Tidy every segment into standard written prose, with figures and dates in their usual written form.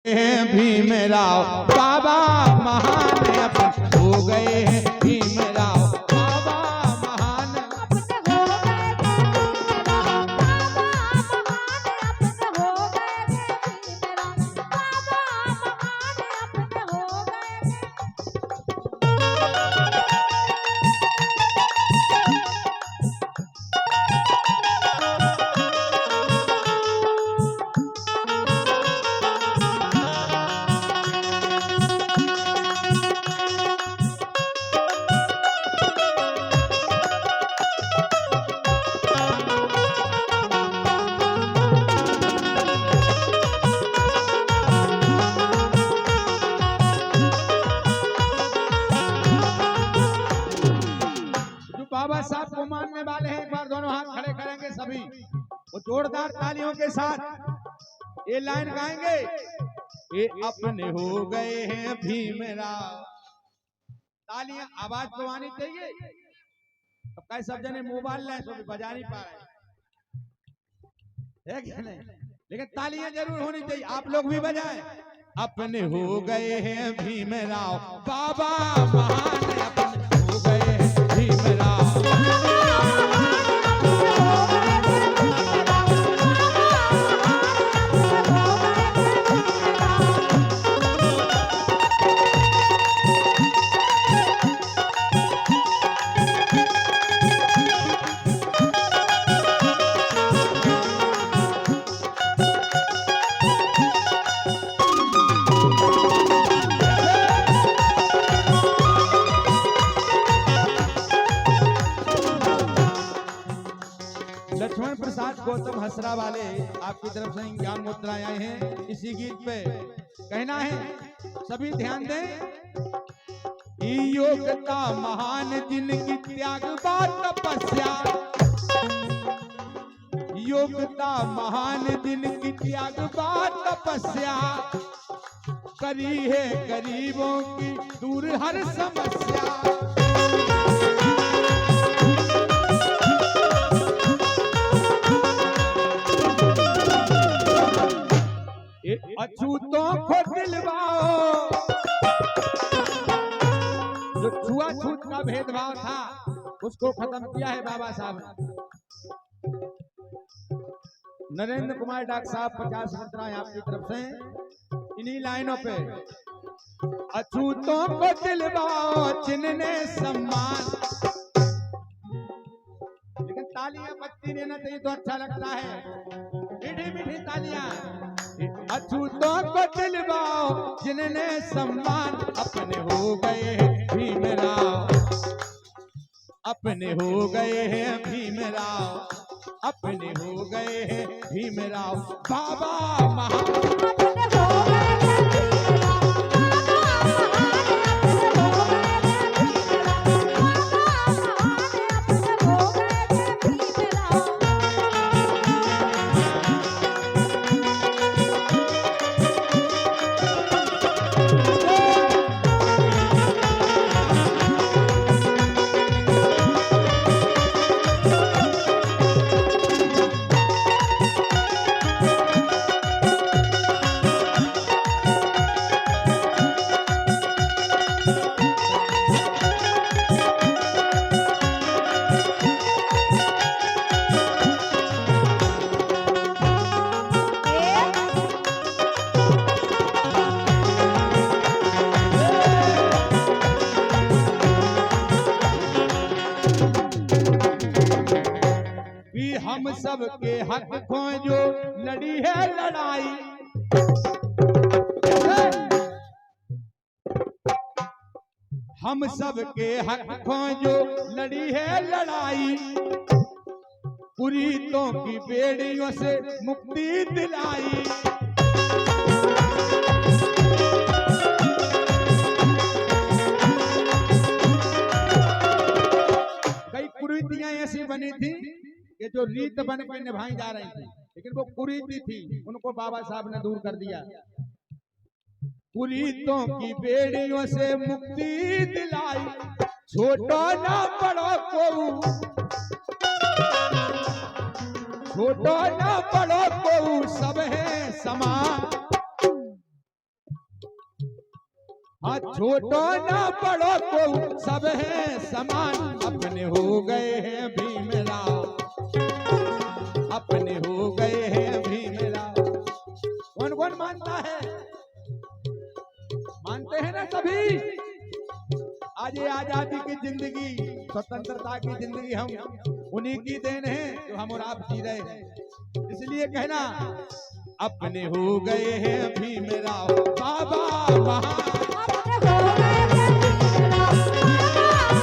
भीमराव बाबा महान अपन हो गए हैं। भीमराव बाबा महान अपने हो गए भीमराव बाबा महान अपने हो गए भीमराव बाबा महान अपने हो बाबा साहब को मानने वाले हैं एक बार दोनों हाथ खड़े करेंगे सभी वो जोरदार तालियों के साथ ये लाइन गाएंगे। ये अपने हो गए हैं भीमराव। तालियां आवाज तो आनी चाहिए। अब कई सब जने मोबाइल लाए तो बजा नहीं पा रहे है क्या नहीं, लेकिन तालियां जरूर होनी चाहिए। आप लोग भी बजाएं। अपने हो गए हैं भीमराव बाबा महान अपने हो गए हैं भीमराव। लक्ष्मण प्रसाद गौतम हसरा वाले आपकी तरफ से ज्ञान मुद्राएं आए हैं। इसी गीत पे कहना है सभी ध्यान दें। योग्यता महान जिनकी त्याग बात तपस्या, योग्यता महान जिनकी त्याग बात तपस्या, करी है गरीबों की दूर हर समस्या। अछूतों को दिलवाओ, जो छुआछूत का भेदभाव था उसको खत्म किया है बाबा साहब ने। नरेंद्र कुमार डॉक्टर साहब 50 मुद्राएं आपकी तरफ से इन्हीं लाइनों पे। अछूतों को दिलवाओ जिनने सम्मान, लेकिन तालियां बत्ती देना चाहिए तो अच्छा लगता है। मीठी मीठी तालियां। अछूतों को दिलवाओ जिनने सम्मान, अपने हो गए हैं भीमराव, अपने हो गए हैं भीमराव, अपने हो गए हैं भीमराव बाबा महान। हम सब के हक खो जो लड़ी है लड़ाई, हम सब के हक खो जो लड़ी है लड़ाई, कुरीतों की बेड़ियों से मुक्ति दिलाई। कई कुरीतियां ऐसी बनी थी ये जो रीत बन के निभाई जा रही थी, लेकिन वो कुरीति थी, उनको बाबा साहब ने दूर कर दिया। कुरीतों की बेड़ियों से मुक्ति दिलाई, छोटो ना बड़ो को, छोटो ना बड़ो को सब है समान। हाँ छोटो ना बड़ो को सब है समान, अपने हो गए हैं भीमराव, अपने हो गए हैं भीमराव। कौन कौन मानता है? मानते हैं ना सभी? आज ये आजादी की जिंदगी, स्वतंत्रता की जिंदगी हम उन्हीं की देन है जो हम और आप जी रहे हैं। इसलिए कहना अपने हो गए हैं भीमराव बाबा महान। अपने हो गए थे भीमराव बाबा महान,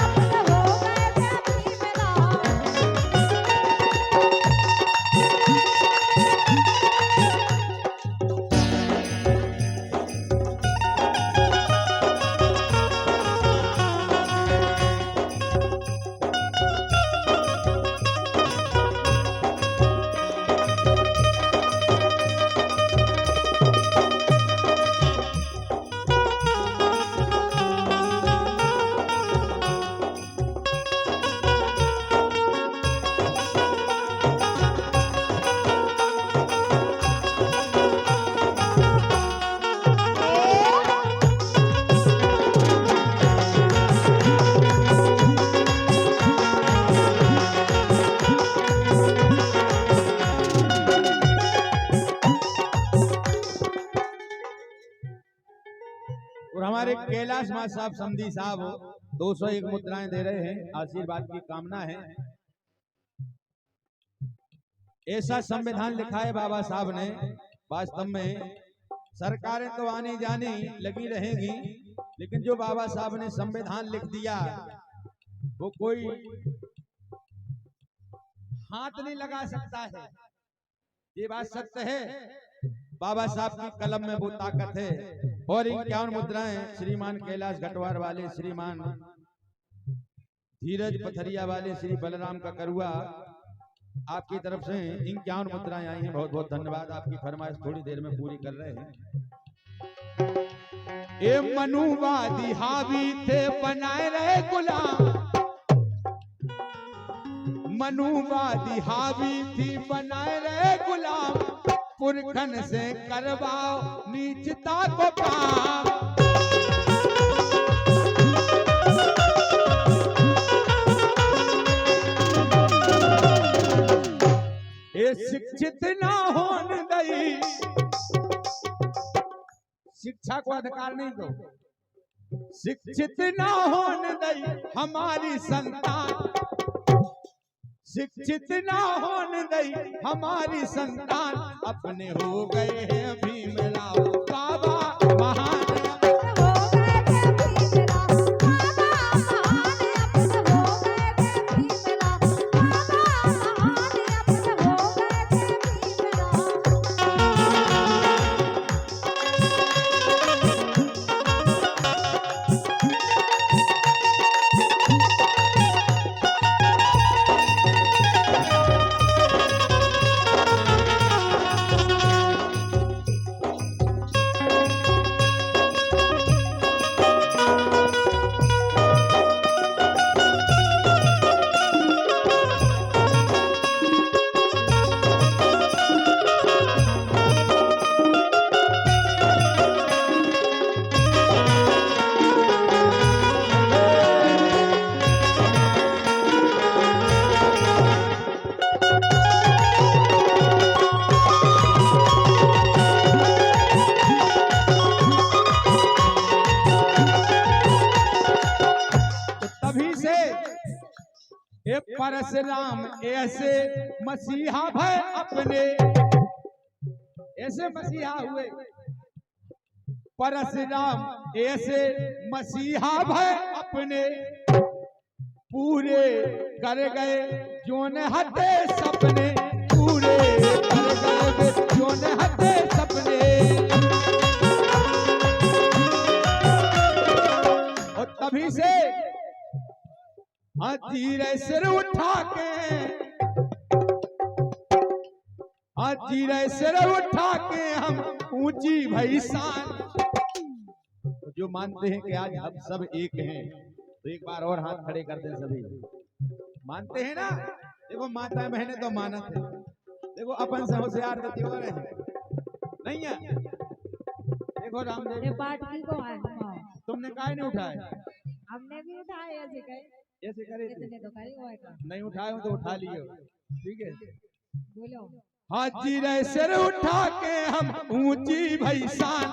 अपने हो गए थे भीमराव बाबा महान, अपने हो गए थे भीमराव। और हमारे कैलाश मां साहब समधी साहब 201 मुद्राएं दे रहे हैं, आशीर्वाद की कामना है। ऐसा संविधान लिखा है बाबा साहब ने, वास्तव में सरकारें तो आनी जानी लगी रहेंगी, लेकिन जो बाबा साहब ने संविधान लिख दिया वो कोई हाथ नहीं लगा सकता है। ये बात सत्य है, बाबा साहब की कलम में वो ताकत है। और 51 मुद्राएं श्रीमान कैलाश गटवार वाले, श्रीमान धीरज पथरिया वाले, श्री बलराम का करुआ, आपकी तरफ से 51 मुद्राएं आई हैं। बहुत बहुत धन्यवाद। आपकी फरमाइश थोड़ी देर में पूरी कर रहे हैं। ए मनुवादी हावी थे बनाए रहे गुलाम, मनुवादी हावी थी बनाए रहे गुलाम, पुरखन से करवाओ नीचता को काम। ये शिक्षित ना होने दई, शिक्षा को अधिकार नहीं दो, शिक्षित ना होने दई हमारी संतान, शिक्षित ना होने दई हमारी संतान, अपने हो गए हैं भीमराव बाबा महान। परशुराम ऐसे मसीहा भय अपने, ऐसे मसीहा हुए परशुराम ऐसे मसीहा भय अपने, पूरे कर गए जोन हते सपने, पूरे कर गए जोन हते सपने। और तभी से धीरे सिर उठा के, धीरे सिर उठा के हम ऊंची भई शान। जो मानते हैं कि आज हम सब एक हैं, तो एक बार और हाथ खड़े कर दें सभी। मानते हैं ना? देखो माता बहने तो मानत है, देखो अपन से होशियार तो क्यों रहे, नहीं है। देखो ये रामदेव, पार्टी को आए हाँ। तुमने काहे नहीं उठाए? हमने भी उठाए ऐसे कहे ऐसे करे थे। इतने तो करी हुआ है नहीं उठाए हो तो उठा लियो, ठीक है। बोलो हाजी रे सिर उठा के हम ऊंची भैसान,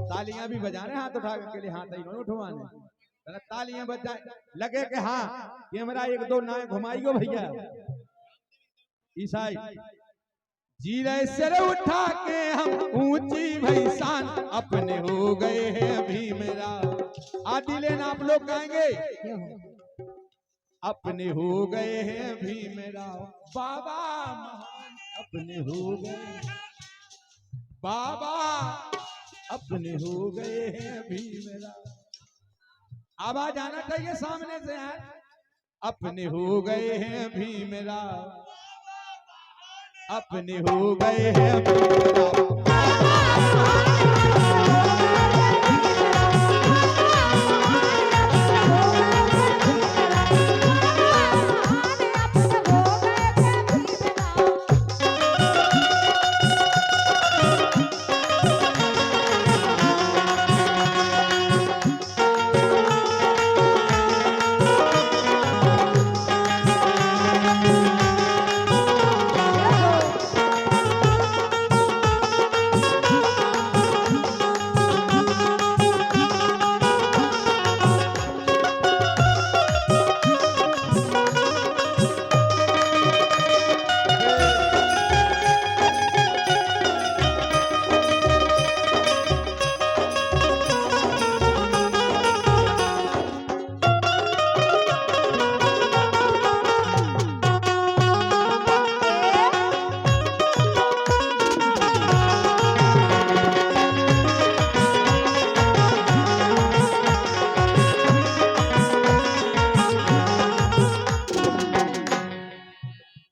तालियां भी बजाने हाथ उठा के लिए, हाथ इन्होंने उठवाने, पहले तालियां बजाए लगे कि हाँ कैमरा एक दो ना घुमाइयो भैया। ईसाई जी रे सिर उठा के हम ऊंची भैसान, अपने हो गए हैं अभी मेरा। आदि लेना आप लोग गाएंगे, ये हो अपने हो गए हैं अभी मेरा बाबा महान, अपने हो गए बाबा, अपने हो गए हैं अभी मेरा। आवाज आना चाहिए सामने से यार, अपने हो गए हैं अभी मेरा, अपने हो गए हैं अभी मेरा।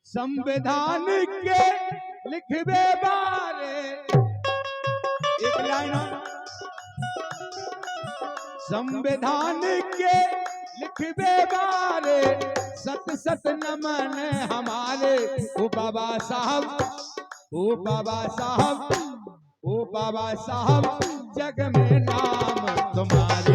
संविधान के लिखबे बारे, एक लाइन और। संविधान के लिखबे बारे, सत सत नमन हमारे ओ बाबा साहब, ओ बाबा साहब, ओ बाबा साहब, जग में नाम तुम्हारे।